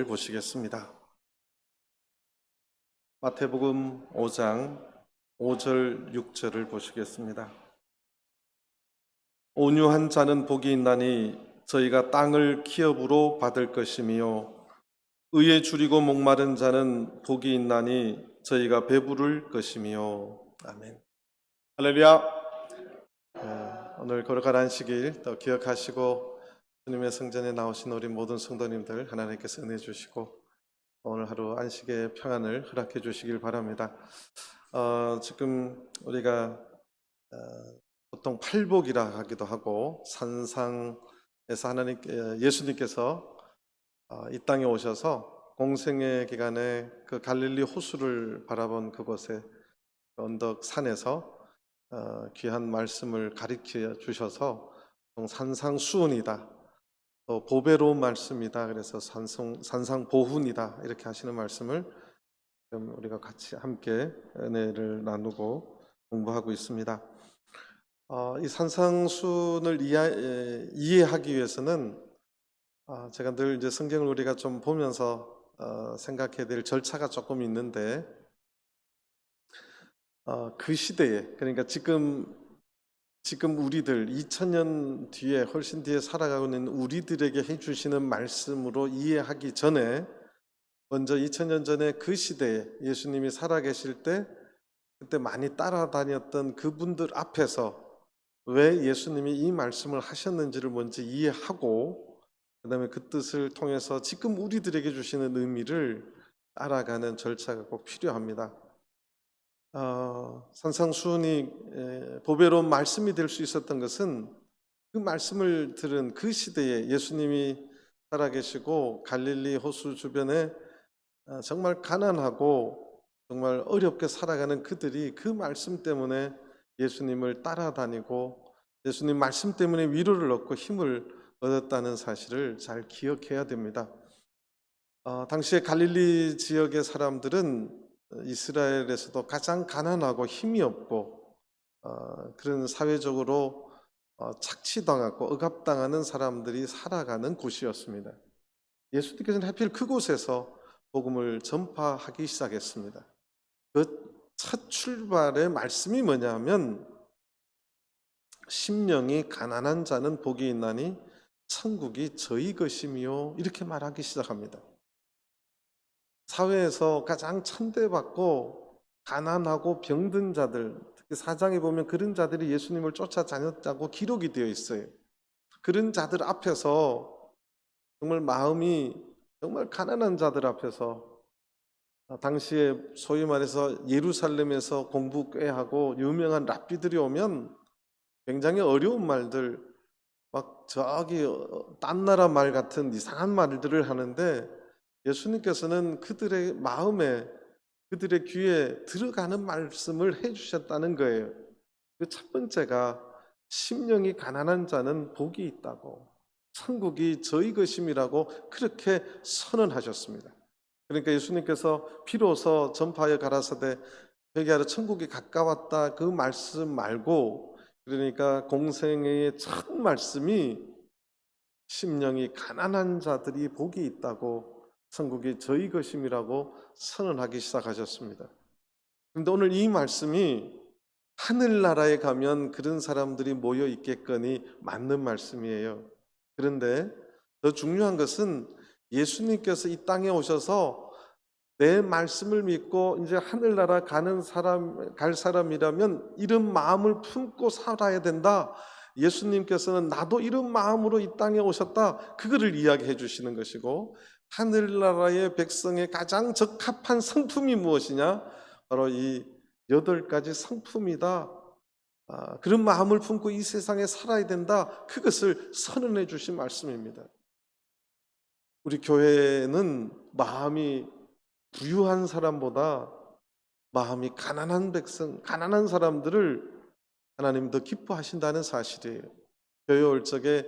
보시겠습니다. 마태복음 5장 5절 6절을 보시겠습니다. 온유한 자는 복이 있나니 저희가 땅을 기업으로 받을 것이며 의에 줄이고 목마른 자는 복이 있나니 저희가 배부를 것이며. 아멘. 할렐루야. 오늘 거룩한 안식일 또 기억하시고 주님의 성전에 나오신 우리 모든 성도님들 하나님께서 은혜 주시고 오늘 하루 안식의 평안을 허락해 주시길 바랍니다. 지금 우리가 보통 팔복이라 하기도 하고 산상에서 예수님께서 이 땅에 오셔서 공생의 기간에 그 갈릴리 호수를 바라본 그곳에 언덕 산에서 귀한 말씀을 가르쳐 주셔서 산상수훈이다, 또 보배로운 말씀이다, 그래서 산상보훈이다 이렇게 하시는 말씀을 우리가 같이 함께 은혜를 나누고 공부하고 있습니다. 이 산상순을 이해하기 위해서는 제가 늘 이제 성경을 우리가 좀 보면서 생각해야 될 절차가 조금 있는데, 그 시대에, 그러니까 지금 우리들 2000년 뒤에 훨씬 뒤에 살아가고 있는 우리들에게 해주시는 말씀으로 이해하기 전에 먼저 2000년 전에 그 시대에 예수님이 살아계실 때 그때 많이 따라다녔던 그분들 앞에서 왜 예수님이 이 말씀을 하셨는지를 먼저 이해하고 그 다음에 그 뜻을 통해서 지금 우리들에게 주시는 의미를 알아가는 절차가 꼭 필요합니다. 산상수훈이 보배로운 말씀이 될 수 있었던 것은 그 말씀을 들은 그 시대에 예수님이 살아계시고 갈릴리 호수 주변에 정말 가난하고 정말 어렵게 살아가는 그들이 그 말씀 때문에 예수님을 따라다니고 예수님 말씀 때문에 위로를 얻고 힘을 얻었다는 사실을 잘 기억해야 됩니다. 당시에 갈릴리 지역의 사람들은 이스라엘에서도 가장 가난하고 힘이 없고 그런 사회적으로 착취당하고 억압당하는 사람들이 살아가는 곳이었습니다. 예수님께서는 하필 그곳에서 복음을 전파하기 시작했습니다. 그 첫 출발의 말씀이 뭐냐면 심령이 가난한 자는 복이 있나니 천국이 저희 것이며 이렇게 말하기 시작합니다. 사회에서 가장 천대받고 가난하고 병든 자들, 특히 4장에 보면 그런 자들이 예수님을 쫓아다녔다고 기록이 되어 있어요. 그런 자들 앞에서 정말 마음이 정말 가난한 자들 앞에서 당시에 소위 말해서 예루살렘에서 공부 꽤 하고 유명한 랍비들이 오면 굉장히 어려운 말들, 막 저기 딴 나라 말 같은 이상한 말들을 하는데 예수님께서는 그들의 마음에 그들의 귀에 들어가는 말씀을 해주셨다는 거예요. 그 첫 번째가 심령이 가난한 자는 복이 있다고, 천국이 저희 것임이라고 그렇게 선언하셨습니다. 그러니까 예수님께서 비로소 전파하여 가라사대 회개하라 천국이 가까웠다 그 말씀 말고, 그러니까 공생애의 첫 말씀이 심령이 가난한 자들이 복이 있다고 천국이 저희 것임이라고 선언하기 시작하셨습니다. 그런데 오늘 이 말씀이 하늘나라에 가면 그런 사람들이 모여 있겠거니 맞는 말씀이에요. 그런데 더 중요한 것은 예수님께서 이 땅에 오셔서 내 말씀을 믿고 이제 하늘나라 갈 사람이라면 이런 마음을 품고 살아야 된다. 예수님께서는 나도 이런 마음으로 이 땅에 오셨다. 그거를 이야기해 주시는 것이고, 하늘나라의 백성의 가장 적합한 성품이 무엇이냐? 바로 이 8가지 성품이다. 그런 마음을 품고 이 세상에 살아야 된다. 그것을 선언해 주신 말씀입니다. 우리 교회는 마음이 부유한 사람보다 마음이 가난한 백성, 가난한 사람들을 하나님 더 기뻐하신다는 사실이에요. 교회 올 적에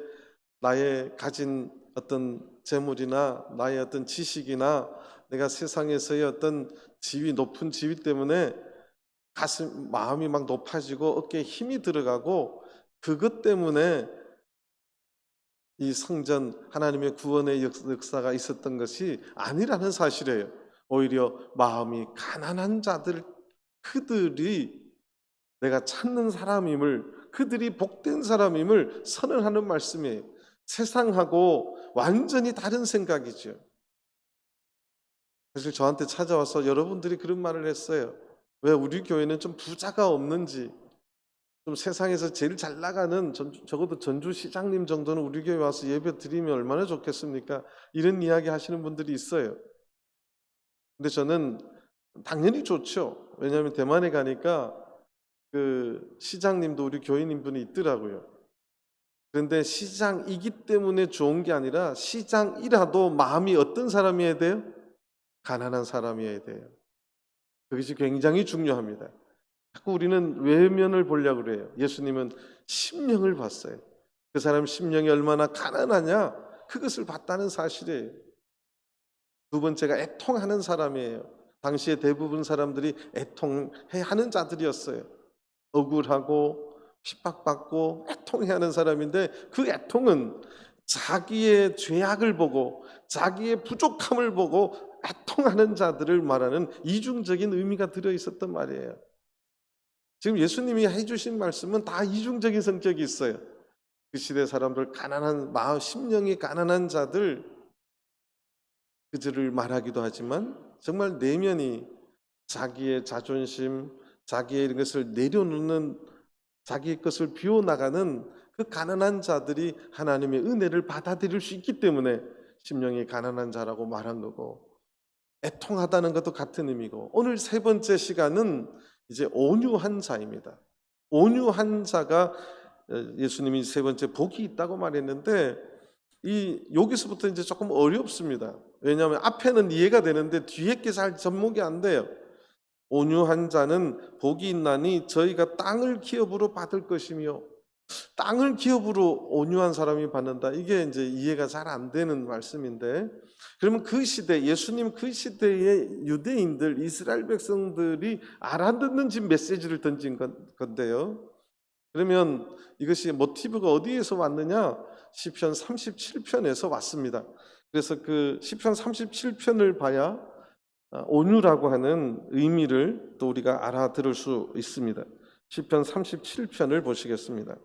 나의 가진 어떤 재물이나 나의 어떤 지식이나 내가 세상에서의 어떤 지위, 높은 지위 때문에 마음이 막 높아지고 어깨에 힘이 들어가고 그것 때문에 이 성전 하나님의 구원의 역사가 있었던 것이 아니라는 사실이에요. 오히려 마음이 가난한 자들, 그들이 내가 찾는 사람임을, 그들이 복된 사람임을 선언하는 말씀이에요. 세상하고 완전히 다른 생각이죠. 사실 저한테 찾아와서 여러분들이 그런 말을 했어요. 왜 우리 교회는 좀 부자가 없는지, 좀 세상에서 제일 잘 나가는 적어도 전주시장님 정도는 우리 교회 와서 예배 드리면 얼마나 좋겠습니까? 이런 이야기 하시는 분들이 있어요. 근데 저는 당연히 좋죠. 왜냐하면 대만에 가니까 그 시장님도 우리 교인님 분이 있더라고요. 그런데 시장이기 때문에 좋은 게 아니라 시장이라도 마음이 어떤 사람이어야 돼요? 가난한 사람이어야 돼요. 그것이 굉장히 중요합니다. 자꾸 우리는 외면을 보려고 그래요. 예수님은 심령을 봤어요. 그 사람 심령이 얼마나 가난하냐? 그것을 봤다는 사실이에요. 두 번째가 애통하는 사람이에요. 당시에 대부분 사람들이 애통해 하는 자들이었어요. 억울하고 핍박받고 애통해 하는 사람인데 그 애통은 자기의 죄악을 보고 자기의 부족함을 보고 애통하는 자들을 말하는 이중적인 의미가 들어 있었단 말이에요. 지금 예수님이 해주신 말씀은 다 이중적인 성격이 있어요. 그 시대 사람들 가난한 마음, 심령이 가난한 자들, 그들을 말하기도 하지만 정말 내면이 자기의 자존심, 자기의 이런 것을 내려놓는, 자기의 것을 비워나가는 그 가난한 자들이 하나님의 은혜를 받아들일 수 있기 때문에 심령이 가난한 자라고 말한 거고, 애통하다는 것도 같은 의미고, 오늘 세 번째 시간은 이제 온유한 자입니다. 온유한 자가 예수님이 세 번째 복이 있다고 말했는데, 이 여기서부터 이제 조금 어렵습니다. 왜냐하면 앞에는 이해가 되는데 뒤에 게 잘 접목이 안 돼요. 온유한 자는 복이 있나니 저희가 땅을 기업으로 받을 것이며, 땅을 기업으로 온유한 사람이 받는다. 이게 이제 이해가 잘 안 되는 말씀인데, 그러면 그 시대, 예수님 그 시대의 유대인들, 이스라엘 백성들이 알아듣는 지금 메시지를 던진 건데요. 그러면 이것이 모티브가 어디에서 왔느냐? 시편 37편에서 왔습니다. 그래서 그 시편 37편을 봐야 온유라고 하는 의미를 또 우리가 알아들을 수 있습니다. 시편 37편을 보시겠습니다.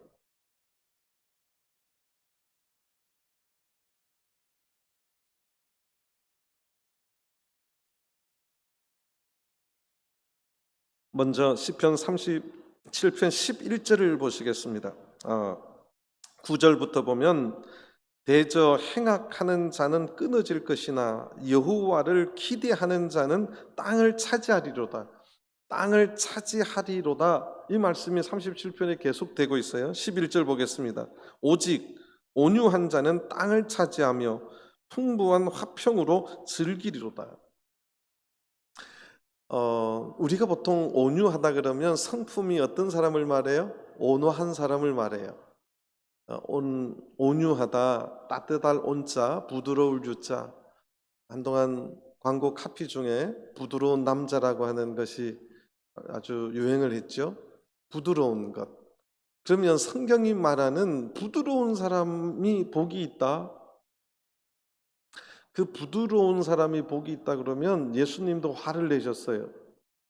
먼저 시편 37편 11절을 보시겠습니다. 9절부터 보면 대저 행악하는 자는 끊어질 것이나 여호와를 기대하는 자는 땅을 차지하리로다. 땅을 차지하리로다. 이 말씀이 37편에 계속되고 있어요. 11절 보겠습니다. 오직 온유한 자는 땅을 차지하며 풍부한 화평으로 즐기리로다. 우리가 보통 온유하다 그러면 성품이 어떤 사람을 말해요? 온화한 사람을 말해요. 온유하다, 따뜻할 온자, 부드러울 유자. 한동안 광고 카피 중에 부드러운 남자라고 하는 것이 아주 유행을 했죠. 부드러운 것. 그러면 성경이 말하는 부드러운 사람이 복이 있다. 그 부드러운 사람이 복이 있다 그러면 예수님도 화를 내셨어요.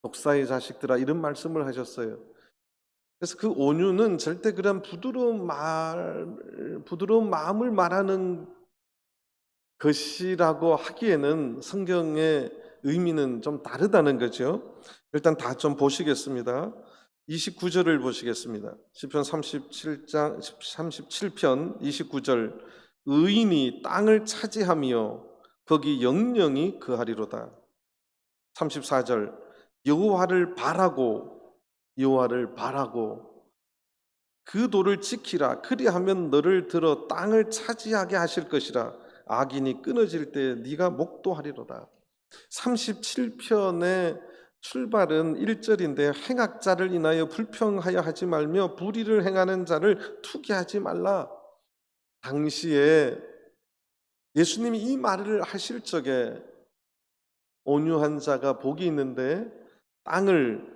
독사의 자식들아, 이런 말씀을 하셨어요. 그래서 그 온유는 절대 그런 부드러운 마음을 말하는 것이라고 하기에는 성경의 의미는 좀 다르다는 거죠. 일단 다 좀 보시겠습니다. 29절을 보시겠습니다. 시편 37편 29절. 의인이 땅을 차지하며 거기 영령이 거하리로다. 34절. 여호와를 바라고 그 도를 지키라. 그리하면 너를 들어 땅을 차지하게 하실 것이라. 악인이 끊어질 때 네가 목도하리로다. 37편의 출발은 1절인데 행악자를 인하여 불평하여 하지 말며 불의를 행하는 자를 투기하지 말라. 당시에 예수님이 이 말을 하실 적에 온유한 자가 복이 있는데 땅을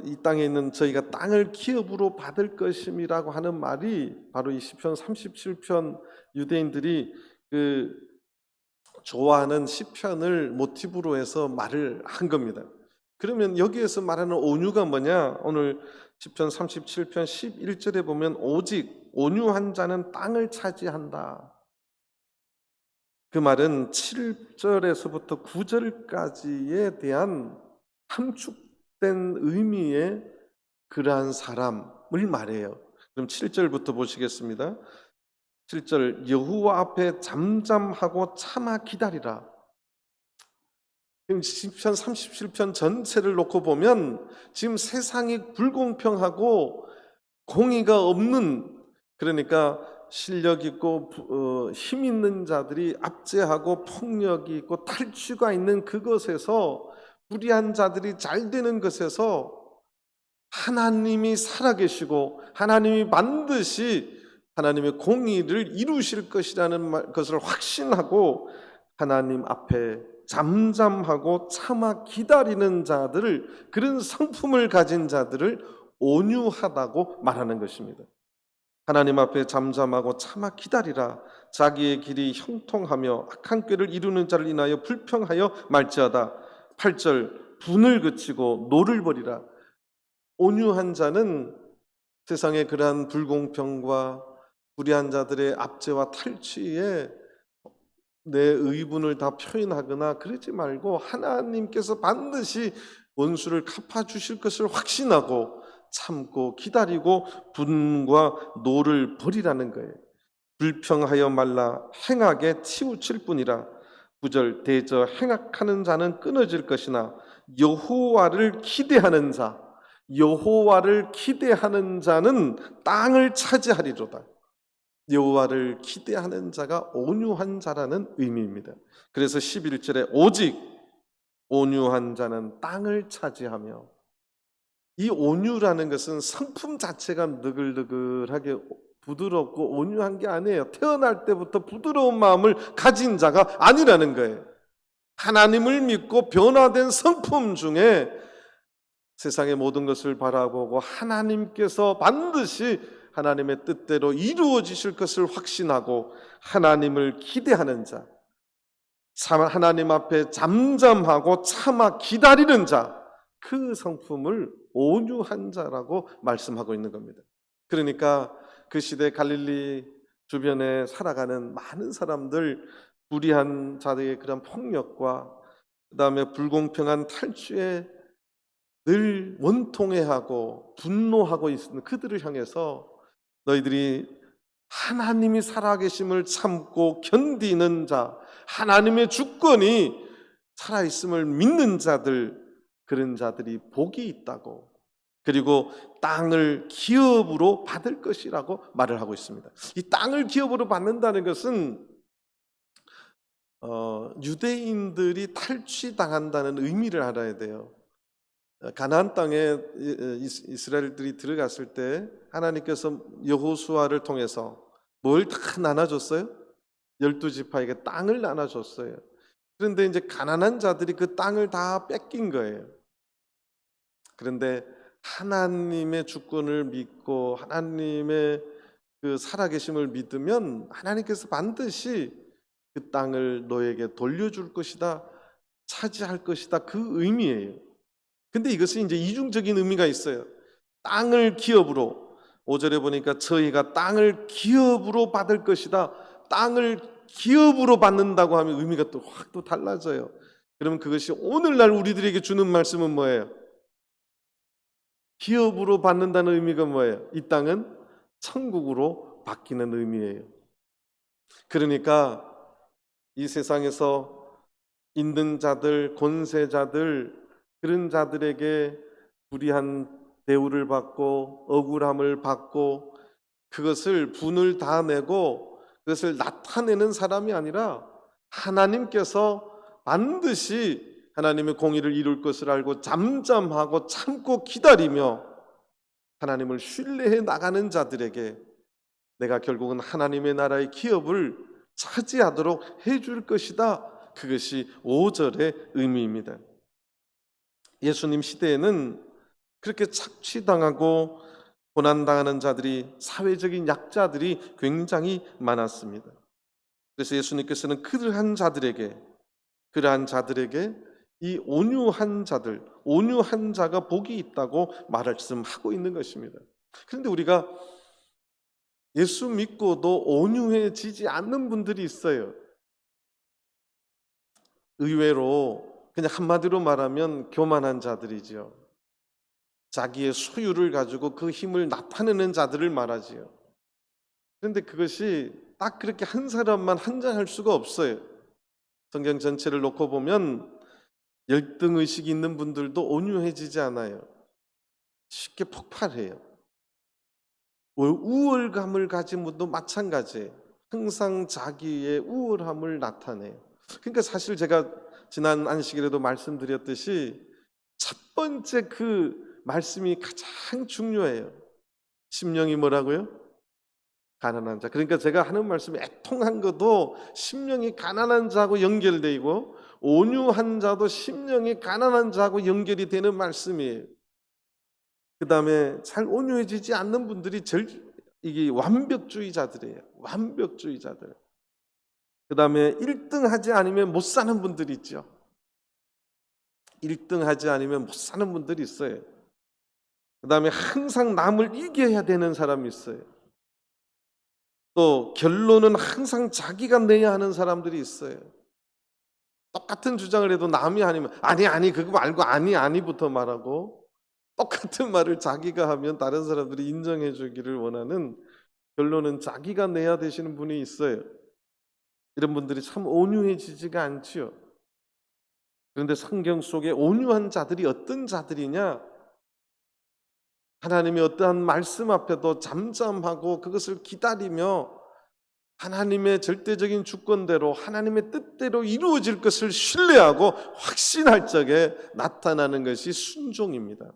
이 땅에 있는 저희가 땅을 기업으로 받을 것임이라고 하는 말이 바로 이 시편 37편 유대인들이 그 좋아하는 시편을 모티브로 해서 말을 한 겁니다. 그러면 여기에서 말하는 온유가 뭐냐? 오늘 시편 37편 11절에 보면 오직 온유한 자는 땅을 차지한다. 그 말은 7절에서부터 9절까지에 대한 함축된 의미의 그러한 사람을 말해요. 그럼 7절부터 보시겠습니다. 7절 여호와 앞에 잠잠하고 참아 기다리라. 시편 37편 전체를 놓고 보면 지금 세상이 불공평하고 공의가 없는, 그러니까 실력 있고 힘 있는 자들이 압제하고 폭력이 있고 탈취가 있는 그것에서, 불의한 자들이 잘 되는 것에서 하나님이 살아계시고 하나님이 반드시 하나님의 공의를 이루실 것이라는 것을 확신하고 하나님 앞에 잠잠하고 참아 기다리는 자들을, 그런 성품을 가진 자들을 온유하다고 말하는 것입니다. 하나님 앞에 잠잠하고 참아 기다리라. 자기의 길이 형통하며 악한 꾀를 이루는 자를 인하여 불평하여 말지어다. 8절 분을 그치고 노를 버리라. 온유한 자는 세상의 그러한 불공평과 불의한 자들의 압제와 탈취에 내 의분을 다 표현하거나 그러지 말고 하나님께서 반드시 원수를 갚아주실 것을 확신하고 참고 기다리고 분과 노를 버리라는 거예요. 불평하여 말라 행악에 치우칠 뿐이라. 9절 대저 행악하는 자는 끊어질 것이나 여호와를 기대하는 자, 여호와를 기대하는 자는 땅을 차지하리로다. 여호와를 기대하는 자가 온유한 자라는 의미입니다. 그래서 11절에 오직 온유한 자는 땅을 차지하며, 이 온유라는 것은 성품 자체가 느글느글하게 부드럽고 온유한 게 아니에요. 태어날 때부터 부드러운 마음을 가진 자가 아니라는 거예요. 하나님을 믿고 변화된 성품 중에 세상의 모든 것을 바라보고 하나님께서 반드시 하나님의 뜻대로 이루어지실 것을 확신하고 하나님을 기대하는 자, 하나님 앞에 잠잠하고 참아 기다리는 자, 그 성품을 온유한 자라고 말씀하고 있는 겁니다. 그러니까 그 시대 갈릴리 주변에 살아가는 많은 사람들, 불의한 자들의 그런 폭력과 그 다음에 불공평한 탈취에 늘 원통해하고 분노하고 있는 그들을 향해서 너희들이 하나님이 살아계심을 참고 견디는 자, 하나님의 주권이 살아있음을 믿는 자들, 그런 자들이 복이 있다고, 그리고 땅을 기업으로 받을 것이라고 말을 하고 있습니다. 이 땅을 기업으로 받는다는 것은 유대인들이 탈취당한다는 의미를 알아야 돼요. 가나안 땅에 이스라엘들이 들어갔을 때 하나님께서 여호수아를 통해서 뭘 다 나눠줬어요? 12지파에게 땅을 나눠줬어요. 그런데 이제 가난한 자들이 그 땅을 다 뺏긴 거예요. 그런데 하나님의 주권을 믿고 하나님의 그 살아계심을 믿으면 하나님께서 반드시 그 땅을 너에게 돌려줄 것이다, 차지할 것이다, 그 의미예요. 근데 이것은 이제 이중적인 의미가 있어요. 땅을 기업으로, 5절에 보니까 저희가 땅을 기업으로 받을 것이다. 땅을 기업으로 받는다고 하면 의미가 또 확 또 달라져요. 그러면 그것이 오늘날 우리들에게 주는 말씀은 뭐예요? 기업으로 받는다는 의미가 뭐예요? 이 땅은 천국으로 바뀌는 의미예요. 그러니까 이 세상에서 있는 자들, 권세자들, 그런 자들에게 불의한 대우를 받고 억울함을 받고 그것을 분을 다 내고 그것을 나타내는 사람이 아니라 하나님께서 반드시 하나님의 공의를 이룰 것을 알고 잠잠하고 참고 기다리며 하나님을 신뢰해 나가는 자들에게 내가 결국은 하나님의 나라의 기업을 차지하도록 해줄 것이다. 그것이 5절의 의미입니다. 예수님 시대에는 그렇게 착취당하고 고난당하는 자들이, 사회적인 약자들이 굉장히 많았습니다. 그래서 예수님께서는 그러한 자들에게 이 온유한 자가 복이 있다고 말씀하고 있는 것입니다. 그런데 우리가 예수 믿고도 온유해지지 않는 분들이 있어요. 의외로 그냥 한마디로 말하면 교만한 자들이지요. 자기의 소유를 가지고 그 힘을 나타내는 자들을 말하지요. 그런데 그것이 딱 그렇게 한 사람만 한정할 수가 없어요. 성경 전체를 놓고 보면 열등 의식이 있는 분들도 온유해지지 않아요. 쉽게 폭발해요. 우월감을 가진 분도 마찬가지예요. 항상 자기의 우월함을 나타내요. 그러니까 사실 제가 지난 안식일에도 말씀드렸듯이 첫 번째 그 말씀이 가장 중요해요. 심령이 뭐라고요? 가난한 자. 그러니까 제가 하는 말씀이 애통한 것도 심령이 가난한 자하고 연결되어 있고, 온유한 자도 심령이 가난한 자하고 연결이 되는 말씀이에요. 그 다음에 잘 온유해지지 않는 분들이 이게 완벽주의자들이에요. 완벽주의자들. 그 다음에 1등 하지 않으면 못 사는 분들이 있죠. 1등 하지 않으면 못 사는 분들이 있어요. 그 다음에 항상 남을 이겨야 되는 사람이 있어요. 또 결론은 항상 자기가 내야 하는 사람들이 있어요. 똑같은 주장을 해도 남이 아니면 아니 그거 말고 아니부터 말하고, 똑같은 말을 자기가 하면 다른 사람들이 인정해 주기를 원하는, 결론은 자기가 내야 되시는 분이 있어요. 이런 분들이 참 온유해지지가 않지요. 그런데 성경 속에 온유한 자들이 어떤 자들이냐? 하나님의 어떠한 말씀 앞에도 잠잠하고 그것을 기다리며 하나님의 절대적인 주권대로 하나님의 뜻대로 이루어질 것을 신뢰하고 확신할 적에 나타나는 것이 순종입니다.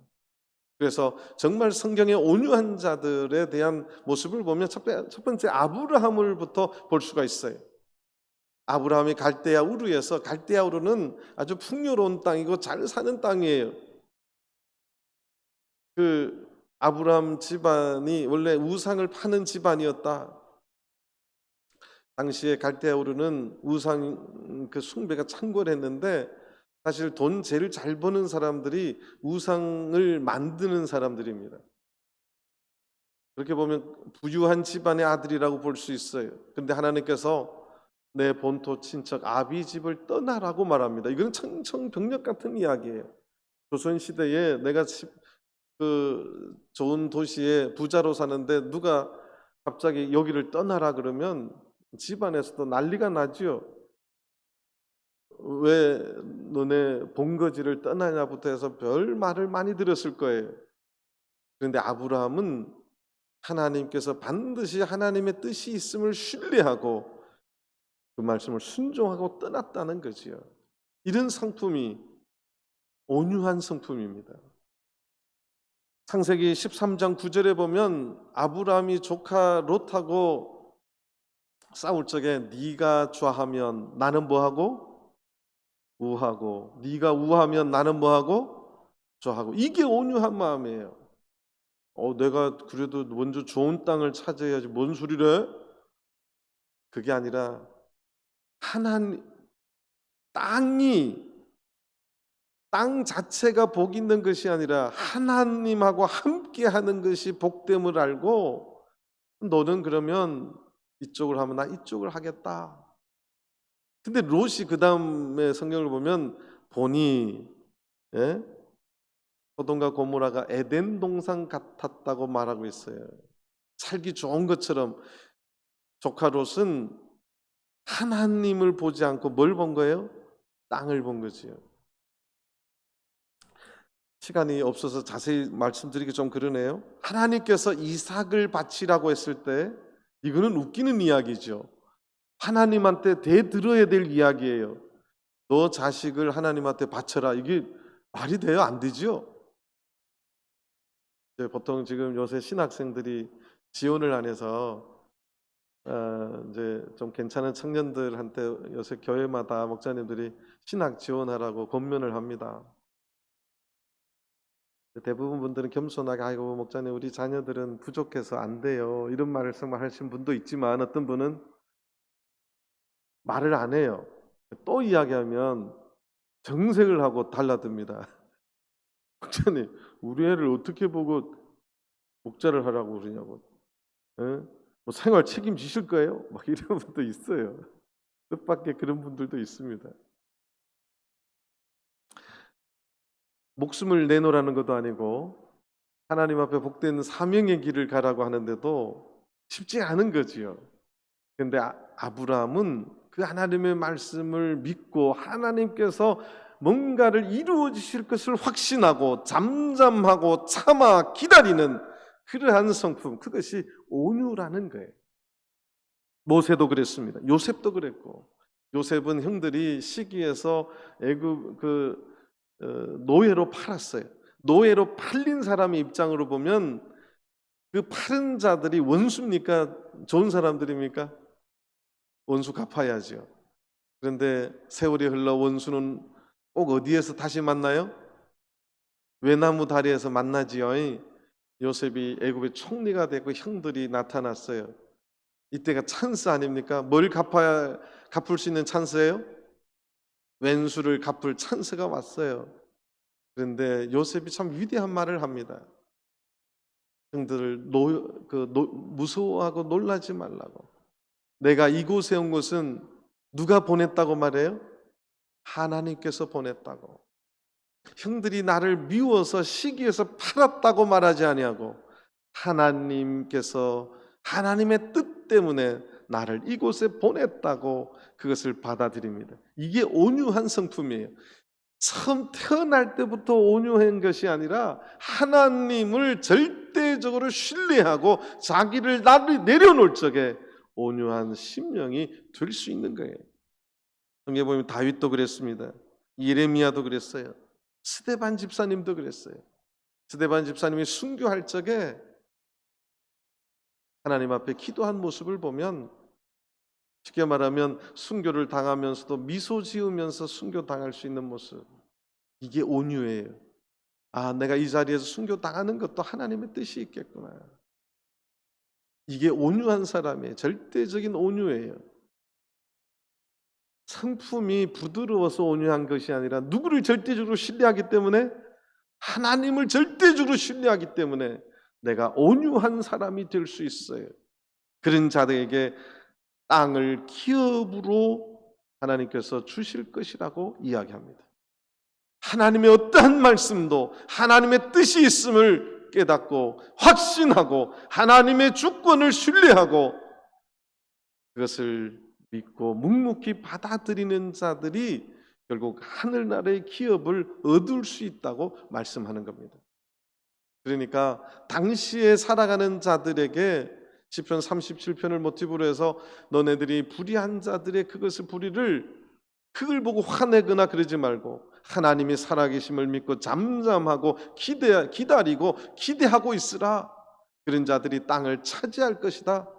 그래서 정말 성경의 온유한 자들에 대한 모습을 보면 첫 번째 아브라함을부터 볼 수가 있어요. 아브라함이 갈대아 우르에서, 갈대아 우르는 아주 풍요로운 땅이고 잘 사는 땅이에요. 그 아브라함 집안이 원래 우상을 파는 집안이었다. 당시에 갈대아 우르는 우상 그 숭배가 창궐했는데, 사실 돈 제일 잘 버는 사람들이 우상을 만드는 사람들입니다. 그렇게 보면 부유한 집안의 아들이라고 볼 수 있어요. 그런데 하나님께서 내 본토 친척 아비 집을 떠나라고 말합니다. 이건 청천벽력 같은 이야기예요. 조선 시대에 내가 그 좋은 도시에 부자로 사는데 누가 갑자기 여기를 떠나라 그러면 집안에서도 난리가 나지요. 왜 너네 본거지를 떠나냐부터 해서 별 말을 많이 들었을 거예요. 그런데 아브라함은 하나님께서 반드시 하나님의 뜻이 있음을 신뢰하고 그 말씀을 순종하고 떠났다는 거지요. 이런 성품이 온유한 성품입니다. 창세기 13장 9절에 보면 아브라함이 조카 롯하고 싸울 적에 네가 좌하면 나는 뭐하고? 우하고, 네가 우하면 나는 뭐하고? 좌하고. 이게 온유한 마음이에요. 내가 그래도 먼저 좋은 땅을 차지해야지 뭔 소리래? 그게 아니라 하나님, 땅이, 땅 자체가 복 있는 것이 아니라 하나님하고 함께 하는 것이 복됨을 알고, 너는 그러면 이쪽을 하면 나 이쪽을 하겠다. 근데 롯이 그 다음에 성경을 보면 보니, 예? 소돔과 고모라가 에덴 동산 같았다고 말하고 있어요. 살기 좋은 것처럼. 조카 롯은 하나님을 보지 않고 뭘 본 거예요? 땅을 본 거지요. 시간이 없어서 자세히 말씀드리기 좀 그러네요. 하나님께서 이삭을 바치라고 했을 때, 이거는 웃기는 이야기죠. 하나님한테 대들어야 될 이야기예요. 너 자식을 하나님한테 바쳐라. 이게 말이 돼요? 안 되죠? 보통 지금 요새 신학생들이 지원을 안 해서 이제 좀 괜찮은 청년들한테 요새 교회마다 목사님들이 신학 지원하라고 권면을 합니다. 대부분 분들은 겸손하게 아이고 목사님 우리 자녀들은 부족해서 안 돼요 이런 말씀을 하신 분도 있지만 어떤 분은 말을 안 해요. 또 이야기하면 정색을 하고 달라듭니다. 목사님 우리 애를 어떻게 보고 목자를 하라고 그러냐고. 예? 뭐 생활 책임지실 거예요? 막 이런 분도 있어요. 뜻밖의 그런 분들도 있습니다. 목숨을 내놓으라는 것도 아니고 하나님 앞에 복된 사명의 길을 가라고 하는데도 쉽지 않은 거지요. 그런데 아브라함은 그 하나님의 말씀을 믿고 하나님께서 뭔가를 이루어 주실 것을 확신하고 잠잠하고 참아 기다리는 그러한 성품, 그것이 온유라는 거예요. 모세도 그랬습니다. 요셉도 그랬고, 요셉은 형들이 시기에서 애굽 노예로 팔았어요. 노예로 팔린 사람의 입장으로 보면 그 팔은 자들이 원수입니까? 좋은 사람들입니까? 원수 갚아야죠. 그런데 세월이 흘러 원수는 꼭 어디에서 다시 만나요? 외나무 다리에서 만나지요. 요셉이 애굽의 총리가 되고 형들이 나타났어요. 이때가 찬스 아닙니까? 뭘 갚을 수 있는 찬스예요? 왼수를 갚을 찬스가 왔어요. 그런데 요셉이 참 위대한 말을 합니다. 형들을 무서워하고 놀라지 말라고. 내가 이곳에 온 것은 누가 보냈다고 말해요? 하나님께서 보냈다고. 형들이 나를 미워서 시기해서 팔았다고 말하지 아니하고 하나님께서 하나님의 뜻 때문에 나를 이곳에 보냈다고 그것을 받아들입니다. 이게 온유한 성품이에요. 처음 태어날 때부터 온유한 것이 아니라 하나님을 절대적으로 신뢰하고 자기를 내려놓을 적에 온유한 심령이 될 수 있는 거예요. 성경에 보면 다윗도 그랬습니다. 예레미야도 그랬어요. 스데반 집사님도 그랬어요. 스데반 집사님이 순교할 적에 하나님 앞에 기도한 모습을 보면 쉽게 말하면 순교를 당하면서도 미소 지으면서 순교 당할 수 있는 모습, 이게 온유예요. 아, 내가 이 자리에서 순교 당하는 것도 하나님의 뜻이 있겠구나. 이게 온유한 사람이에요. 절대적인 온유예요. 성품이 부드러워서 온유한 것이 아니라 누구를 절대적으로 신뢰하기 때문에, 하나님을 절대적으로 신뢰하기 때문에 내가 온유한 사람이 될 수 있어요. 그런 자들에게 땅을 기업으로 하나님께서 주실 것이라고 이야기합니다. 하나님의 어떠한 말씀도 하나님의 뜻이 있음을 깨닫고 확신하고 하나님의 주권을 신뢰하고 그것을 믿고 묵묵히 받아들이는 자들이 결국 하늘나라의 기업을 얻을 수 있다고 말씀하는 겁니다. 그러니까 당시에 살아가는 자들에게 시편 37편을 모티브로 해서 너네들이 불의한 자들의 그걸 보고 화내거나 그러지 말고 하나님이 살아계심을 믿고 잠잠하고 기다리고 기대하고 있으라. 그런 자들이 땅을 차지할 것이다.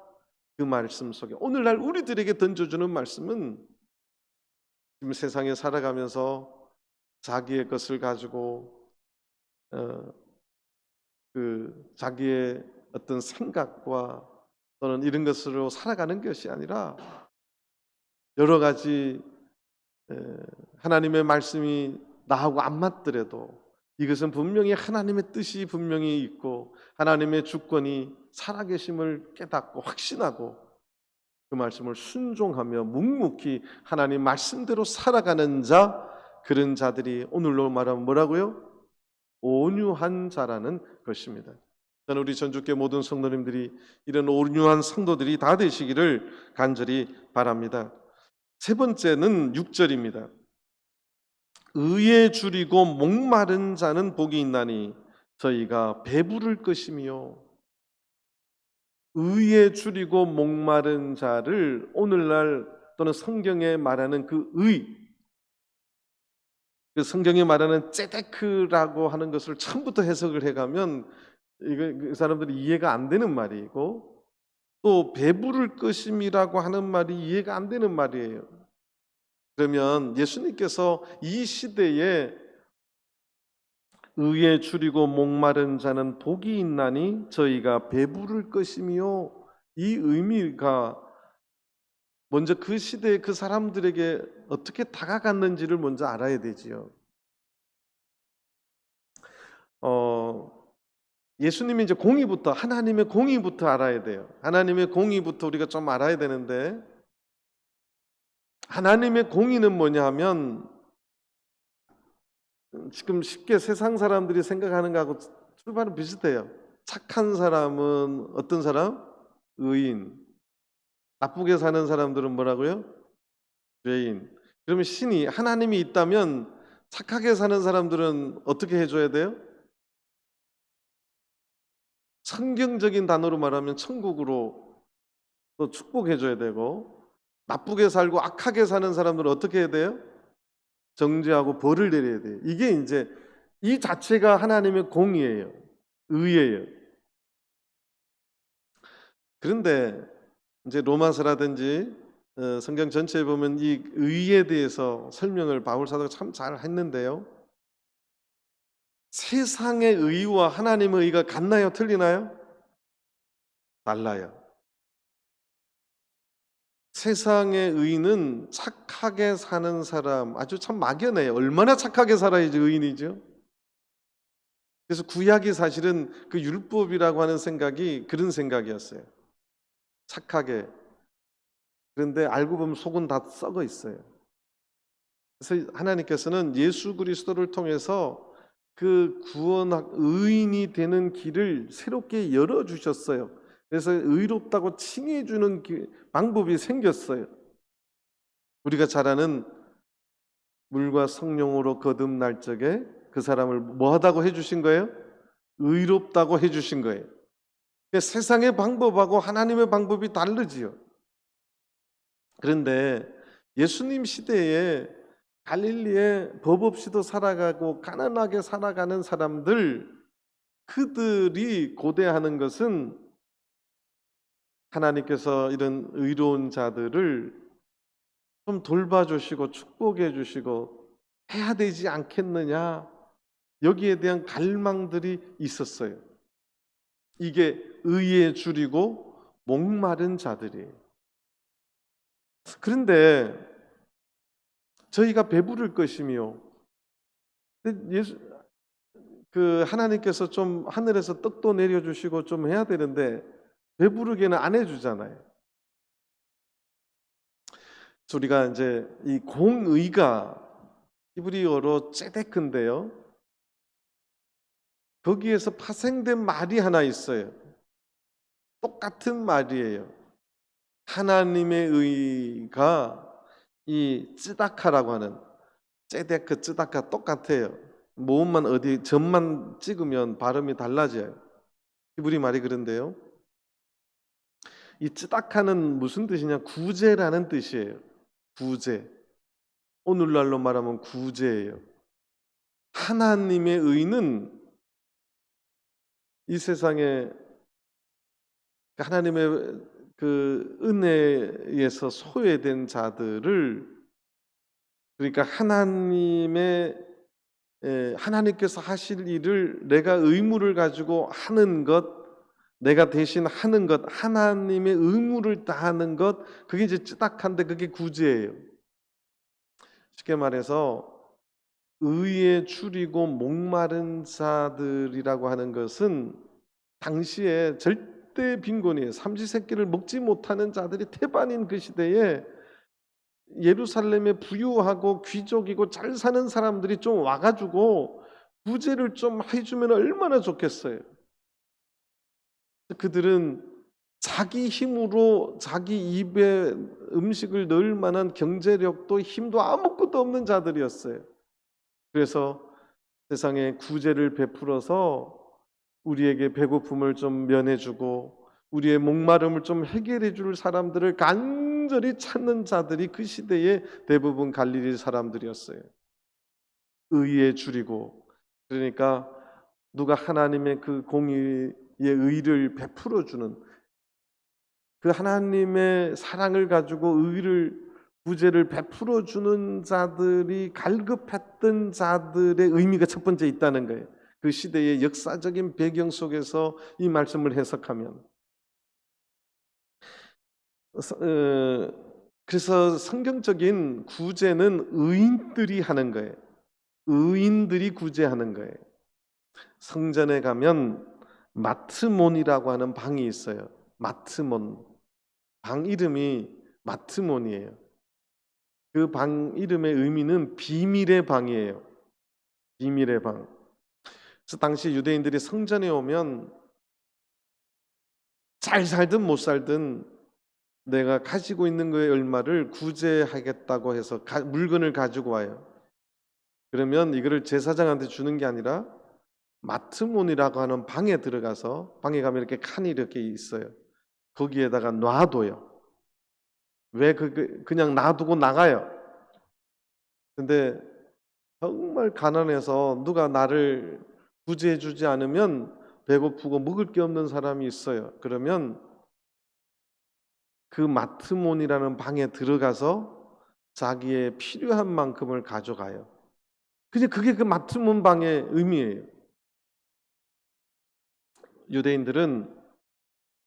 그 말씀 속에 오늘날 우리들에게 던져주는 말씀은 지금 세상에 살아가면서 자기의 것을 가지고 자기의 어떤 생각과 또는 이런 것으로 살아가는 것이 아니라 여러 가지 하나님의 말씀이 나하고 안 맞더라도 이것은 분명히 하나님의 뜻이 분명히 있고 하나님의 주권이 살아계심을 깨닫고 확신하고 그 말씀을 순종하며 묵묵히 하나님 말씀대로 살아가는 자, 그런 자들이 오늘로 말하면 뭐라고요? 온유한 자라는 것입니다. 저는 우리 전주교회 모든 성도님들이 이런 온유한 성도들이 다 되시기를 간절히 바랍니다. 세 번째는 6절입니다. 의에 줄이고 목마른 자는 복이 있나니 저희가 배부를 것이며. 의에 줄이고 목마른 자를 오늘날 또는 성경에 말하는 그 성경에 말하는 ጼ데크라고 하는 것을 처음부터 해석을 해가면 그 사람들이 이해가 안 되는 말이고, 또 배부를 것임이라고 하는 말이 이해가 안 되는 말이에요. 그러면 예수님께서 이 시대에 의에 줄이고 목마른 자는 복이 있나니 저희가 배부를 것이며, 이 의미가 먼저 그 시대의 그 사람들에게 어떻게 다가갔는지를 먼저 알아야 되지요. 예수님이 이제 공의부터, 하나님의 공의부터 알아야 돼요. 하나님의 공의부터 우리가 좀 알아야 되는데, 하나님의 공의는 뭐냐 하면, 지금 쉽게 세상 사람들이 생각하는 거하고 출발은 비슷해요. 착한 사람은 어떤 사람? 의인. 나쁘게 사는 사람들은 뭐라고요? 죄인. 그러면 신이, 하나님이 있다면 착하게 사는 사람들은 어떻게 해줘야 돼요? 성경적인 단어로 말하면 천국으로 또 축복해줘야 되고, 나쁘게 살고 악하게 사는 사람들은 어떻게 해야 돼요? 정죄하고 벌을 내려야 돼요. 이게 이제 이 자체가 하나님의 공의예요. 의예요. 그런데 이제 로마서라든지 성경 전체에 보면 이 의에 대해서 설명을 바울 사도가 참 잘 했는데요. 세상의 의와 하나님의 의가 같나요? 틀리나요? 달라요. 세상의 의는 착하게 사는 사람, 아주 참 막연해요. 얼마나 착하게 살아야지 의인이죠? 그래서 구약이 사실은 그 율법이라고 하는 생각이 그런 생각이었어요. 착하게. 그런데 알고 보면 속은 다 썩어 있어요. 그래서 하나님께서는 예수 그리스도를 통해서 그 의인이 되는 길을 새롭게 열어주셨어요. 그래서 의롭다고 칭해주는 방법이 생겼어요. 우리가 잘 아는 물과 성령으로 거듭날 적에 그 사람을 뭐하다고 해주신 거예요? 의롭다고 해주신 거예요. 그러니까 세상의 방법하고 하나님의 방법이 다르지요. 그런데 예수님 시대에 갈릴리에 법 없이도 살아가고 가난하게 살아가는 사람들, 그들이 고대하는 것은 하나님께서 이런 의로운 자들을 좀 돌봐주시고 축복해 주시고 해야 되지 않겠느냐, 여기에 대한 갈망들이 있었어요. 이게 의에 줄이고 목마른 자들이에요. 그런데 저희가 배부를 것이며, 하나님께서 좀 하늘에서 떡도 내려주시고 좀 해야 되는데 배부르게는 안 해주잖아요. 우리가 이제 이 공의가 히브리어로 ጼ데크인데요, 거기에서 파생된 말이 하나 있어요. 똑같은 말이에요. 하나님의 의가 이 쯔다카라고 하는, ጼ데크 쯔다카 똑같아요. 모음만 어디 점만 찍으면 발음이 달라져요. 히브리 말이 그런데요, 이 쯔다카는 무슨 뜻이냐? 구제라는 뜻이에요. 구제. 오늘날로 말하면 구제예요. 하나님의 의는 이 세상에 하나님의 그 은혜에서 소외된 자들을, 그러니까 하나님께서 하실 일을 내가 의무를 가지고 하는 것, 내가 대신 하는 것, 하나님의 의무를 다하는 것, 그게 이제 찌딱한데 그게 구제예요. 쉽게 말해서 의에 줄이고 목마른 자들이라고 하는 것은 당시에 절대 빈곤이에요. 삼시세끼를 먹지 못하는 자들이 태반인 그 시대에 예루살렘에 부유하고 귀족이고 잘 사는 사람들이 좀 와가지고 구제를 좀 해주면 얼마나 좋겠어요. 그들은 자기 힘으로 자기 입에 음식을 넣을 만한 경제력도 힘도 아무것도 없는 자들이었어요. 그래서 세상에 구제를 베풀어서 우리에게 배고픔을 좀 면해주고 우리의 목마름을 좀 해결해 줄 사람들을 간절히 찾는 자들이 그 시대에 대부분 갈릴리 사람들이었어요. 의에 줄이고, 그러니까 누가 하나님의 그 공의의 의를 베풀어 주는, 그 하나님의 사랑을 가지고 구제를 베풀어 주는 자들이 갈급했던 자들의 의미가 첫 번째 있다는 거예요. 그 시대의 역사적인 배경 속에서 이 말씀을 해석하면 그래서 성경적인 구제는 의인들이 하는 거예요. 의인들이 구제하는 거예요. 성전에 가면 마트몬이라고 하는 방이 있어요. 마트몬. 방 이름이 마트몬이에요. 그 방 이름의 의미는 비밀의 방이에요. 비밀의 방. 그래서 당시 유대인들이 성전에 오면 잘 살든 못 살든 내가 가지고 있는 거의 얼마를 구제하겠다고 해서 물건을 가지고 와요. 그러면 이거를 제사장한테 주는 게 아니라 마트몬이라고 하는 방에 들어가서, 방에 가면 이렇게 칸이 이렇게 있어요. 거기에다가 놔둬요. 왜 그냥 놔두고 나가요. 근데 정말 가난해서 누가 나를 구제해 주지 않으면 배고프고 먹을 게 없는 사람이 있어요. 그러면 그 마트몬이라는 방에 들어가서 자기의 필요한 만큼을 가져가요. 그게 그 마트몬 방의 의미예요. 유대인들은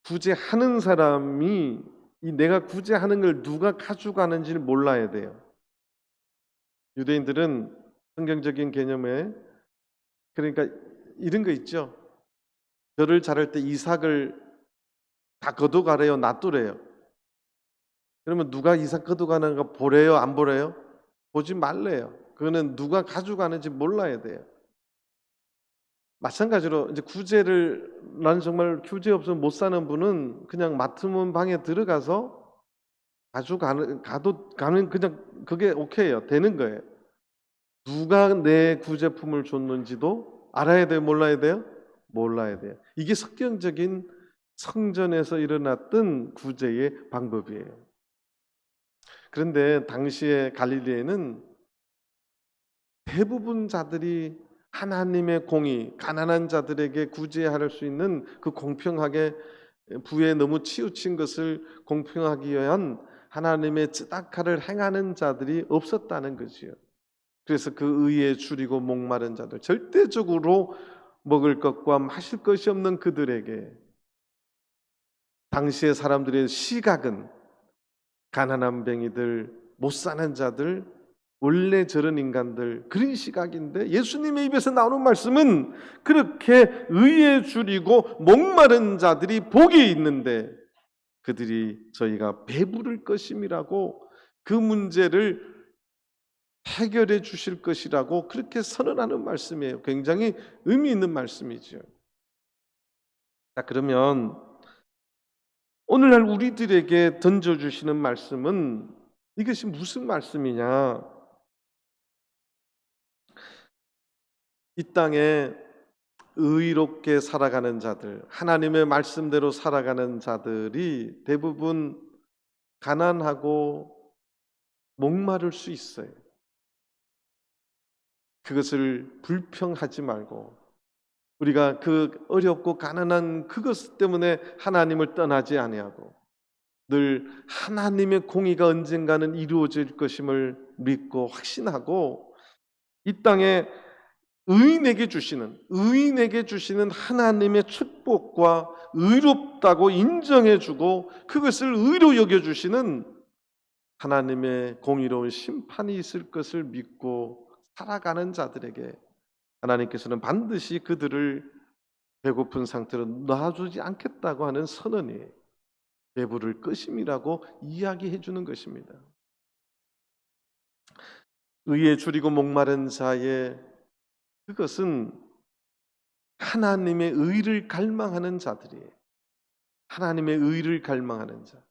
구제하는 사람이 이 내가 구제하는 걸 누가 가져가는지를 몰라야 돼요. 유대인들은 성경적인 개념에 그러니까 이런 거 있죠. 벼를 자를 때 이삭을 다 걷어가래요, 놔두래요. 그러면 누가 이삭 걷어가는 거 보래요, 안 보래요? 보지 말래요. 그거는 누가 가져가는지 몰라야 돼요. 마찬가지로 이제 구제를 나는 정말 규제 없으면 못 사는 분은 그냥 맡으면 방에 들어가서 가는 그냥 그게 오케이요. 되는 거예요. 누가 내 구제품을 줬는지도 알아야 돼요, 몰라야 돼요? 몰라야 돼요. 이게 성경적인 성전에서 일어났던 구제의 방법이에요. 그런데 당시에 갈릴리에는 대부분 자들이 하나님의 공의, 가난한 자들에게 구제할 수 있는 그 공평하게 부에 너무 치우친 것을 공평하기 위한 하나님의 쯔다카를 행하는 자들이 없었다는 거지요. 그래서 그 의에 줄이고 목마른 자들, 절대적으로 먹을 것과 마실 것이 없는 그들에게 당시의 사람들의 시각은 가난한 병이들, 못 사는 자들, 원래 저런 인간들, 그런 시각인데 예수님의 입에서 나오는 말씀은 그렇게 의에 줄이고 목마른 자들이 복이 있는데 그들이 저희가 배부를 것임이라고 그 문제를 해결해 주실 것이라고 그렇게 선언하는 말씀이에요. 굉장히 의미 있는 말씀이죠. 자, 그러면 오늘날 우리들에게 던져주시는 말씀은 이것이 무슨 말씀이냐? 이 땅에 의롭게 살아가는 자들, 하나님의 말씀대로 살아가는 자들이 대부분 가난하고 목마를 수 있어요. 그것을 불평하지 말고 우리가 그 어렵고 가난한 그것 때문에 하나님을 떠나지 아니하고 늘 하나님의 공의가 언젠가는 이루어질 것임을 믿고 확신하고 이 땅에 의인에게 주시는 하나님의 축복과 의롭다고 인정해주고 그것을 의로 여겨주시는 하나님의 공의로운 심판이 있을 것을 믿고 살아가는 자들에게 하나님께서는 반드시 그들을 배고픈 상태로 놔두지 않겠다고 하는 선언이 배부를 것임이라고 이야기해 주는 것입니다. 의에 줄이고 목마른 자의 그것은 하나님의 의를 갈망하는 자들이에요. 하나님의 의를 갈망하는 자.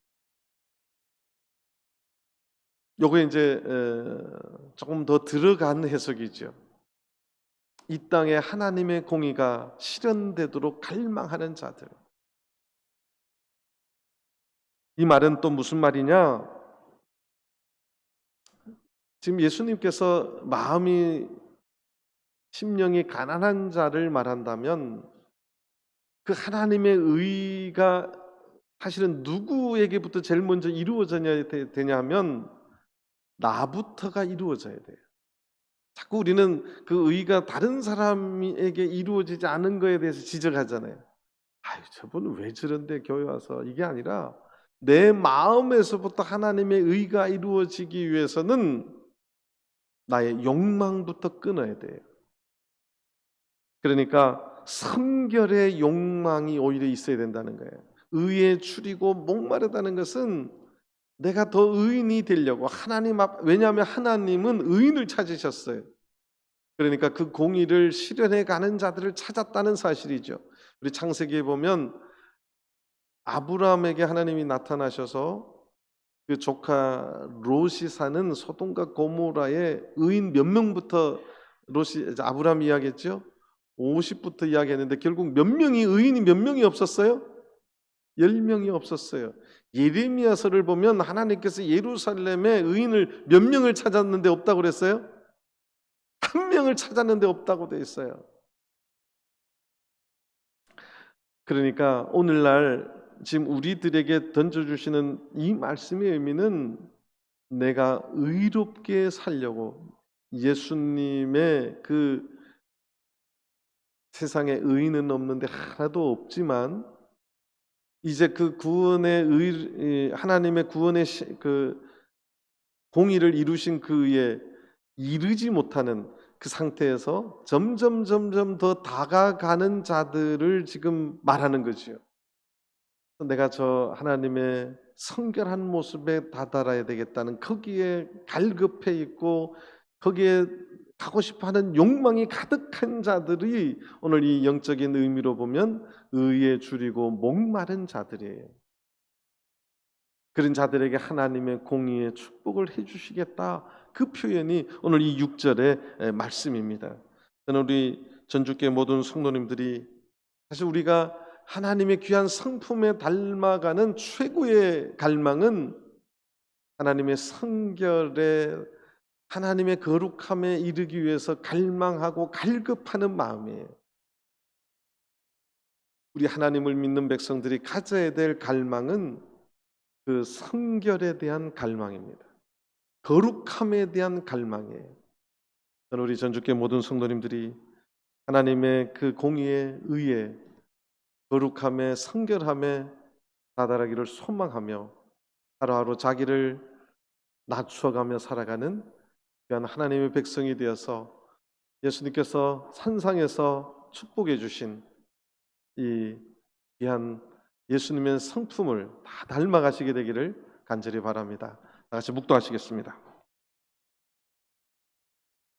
요거 이제 조금 더 들어간 해석이죠. 이 땅에 하나님의 공의가 실현되도록 갈망하는 자들. 이 말은 또 무슨 말이냐? 지금 예수님께서 심령이 가난한 자를 말한다면 그 하나님의 의가 사실은 누구에게부터 제일 먼저 이루어져야 되냐면 나부터가 이루어져야 돼요. 자꾸 우리는 그 의가 다른 사람에게 이루어지지 않은 거에 대해서 지적하잖아요. 아유, 저분은 왜 저런데 교회 와서, 이게 아니라 내 마음에서부터 하나님의 의가 이루어지기 위해서는 나의 욕망부터 끊어야 돼요. 그러니까 성결의 욕망이 오히려 있어야 된다는 거예요. 의에 추리고 목마르다는 것은 내가 더 의인이 되려고 하나님 앞, 왜냐하면 하나님은 의인을 찾으셨어요. 그러니까 그 공의를 실현해 가는 자들을 찾았다는 사실이죠. 우리 창세기에 보면 아브라함에게 하나님이 나타나셔서 그 조카 롯이 사는 소돔과 고모라의 의인 몇 명부터 롯이 아브라함 이야기했죠. 50부터 이야기했는데 결국 몇 명이 의인이 몇 명이 없었어요? 10명이 없었어요. 예레미야서를 보면 하나님께서 예루살렘에 의인을 몇 명을 찾았는데 없다고 그랬어요? 한 명을 찾았는데 없다고 돼 있어요. 그러니까 오늘날 지금 우리들에게 던져주시는 이 말씀의 의미는 내가 의롭게 살려고 예수님의 그 세상에 의인은 없는데 하나도 없지만 이제 그 구원의 하나님의 구원의 그 공의를 이루신 그에 이르지 못하는 그 상태에서 점점 더 다가가는 자들을 지금 말하는 거지요. 내가 저 하나님의 성결한 모습에 다다라야 되겠다는 거기에 갈급해 있고 거기에 가고 싶어하는 욕망이 가득한 자들이 오늘 이 영적인 의미로 보면 의에 줄이고 목마른 자들이에요. 그런 자들에게 하나님의 공의의 축복을 해주시겠다. 그 표현이 오늘 이 6절의 말씀입니다. 저는 우리 전주교회 모든 성도님들이 사실 우리가 하나님의 귀한 성품에 닮아가는 최고의 갈망은 하나님의 성결에 하나님의 거룩함에 이르기 위해서 갈망하고 갈급하는 마음이에요. 우리 하나님을 믿는 백성들이 가져야 될 갈망은 그 성결에 대한 갈망입니다. 거룩함에 대한 갈망이에요. 저는 우리 전주교회 모든 성도님들이 하나님의 그 공의에 의에 거룩함에 성결함에 다다라기를 소망하며 하루하루 자기를 낮추어가며 살아가는 귀한 하나님의 백성이 되어서 예수님께서 산상에서 축복해 주신 이 귀한 예수님의 성품을 다 닮아가시게 되기를 간절히 바랍니다. 다 같이 묵도하시겠습니다.